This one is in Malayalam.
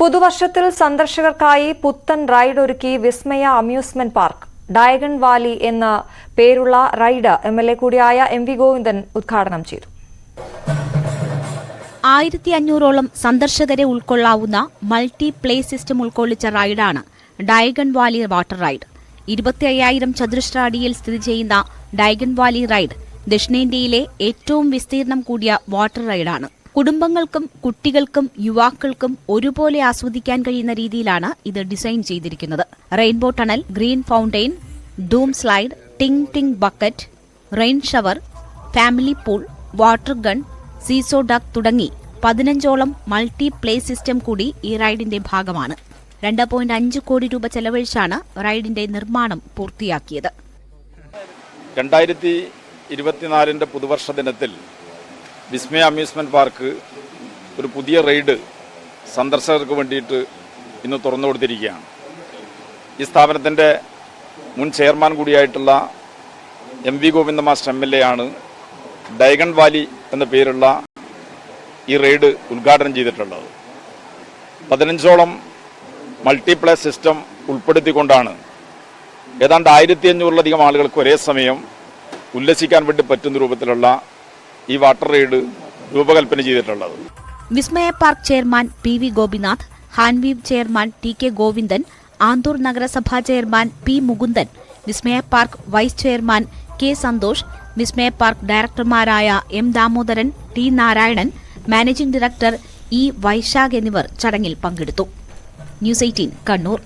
പുതുവർഷത്തിൽ സന്ദർശകർക്കായി പുത്തൻ റൈഡ് ഒരുക്കി Vismaya amusement park. Diagon Valley എന്ന പേരുള്ള റൈഡ് എംഎൽഎ കൂടിയായ എം.വി. ഗോവിന്ദൻ ഉദ്ഘാടനം ചെയ്തു. 1500ഓളം സന്ദർശകരെ ഉൾക്കൊള്ളാവുന്ന മൾട്ടി പ്ലേ സിസ്റ്റം ഉൾക്കൊള്ളിച്ച റൈഡാണ് ഡയഗൺ വാലി വാട്ടർ റൈഡ്. 25,000 ചതുരശ്ര അടിയിൽ സ്ഥിതി ചെയ്യുന്ന ഡയഗൺ വാലി റൈഡ് ദക്ഷിണേന്ത്യയിലെ ഏറ്റവും വിസ്തീർണം കൂടിയ വാട്ടർ റൈഡാണ്. കുടുംബങ്ങൾക്കും കുട്ടികൾക്കും യുവാക്കൾക്കും ഒരുപോലെ ആസ്വദിക്കാൻ കഴിയുന്ന രീതിയിലാണ് ഇത് ഡിസൈൻ ചെയ്തിരിക്കുന്നത്. Rainbow tunnel, green fountain, doom slide, ting ting bucket, rain shower, family pool, water gun, seesaw duck തുടങ്ങി 15ഓളം മൾട്ടി പ്ലേ സിസ്റ്റം കൂടി ഈ റൈഡിന്റെ ഭാഗമാണ്. 2.5 കോടി രൂപ ചെലവഴിച്ചാണ് റൈഡിന്റെ നിർമ്മാണം പൂർത്തിയാക്കിയത്. 2024 പുതുവർഷ ദിനത്തിൽ വിസ്മയ അമ്യൂസ്മെന്റ് പാർക്ക് ഒരു പുതിയ റൈഡ് സന്ദർശകർക്ക് വേണ്ടിയിട്ട് ഇന്ന് തുറന്നു കൊടുത്തിരിക്കുകയാണ്. ഈ സ്ഥാപനത്തിൻ്റെ മുൻ ചെയർമാൻ കൂടിയായിട്ടുള്ള എം.വി. Govinda master MLA. ആണ് ഡയഗൺ വാലി എന്ന പേരുള്ള ഈ റൈഡ് ഉദ്ഘാടനം ചെയ്തിട്ടുള്ളത്. 15ഓളം മൾട്ടിപ്ലേ സിസ്റ്റം ഉൾപ്പെടുത്തിക്കൊണ്ടാണ് ഏതാണ്ട് 1500ലധികം ആളുകൾക്ക് ഒരേ സമയം ഉല്ലസിക്കാൻ വേണ്ടി പറ്റുന്ന രൂപത്തിലുള്ള ഈ വാട്ടർ റൈഡ് രൂപകൽപ്പന ചെയ്തിട്ടുള്ളത്. Vismaya park chairman PV. Gopinath, Hanveev chairman TK. Govindan, Anthoor നഗരസഭാ chairman P. Mukundan, Vismaya park vice chairman K. Santhosh, Vismaya park ഡയറക്ടർമാരായ M. Damodaran, T. Narayanan, managing director E. Vaishakh എന്നിവർ ചടങ്ങിൽ പങ്കെടുത്തു. ന്യൂസ് 18 കണ്ണൂർ.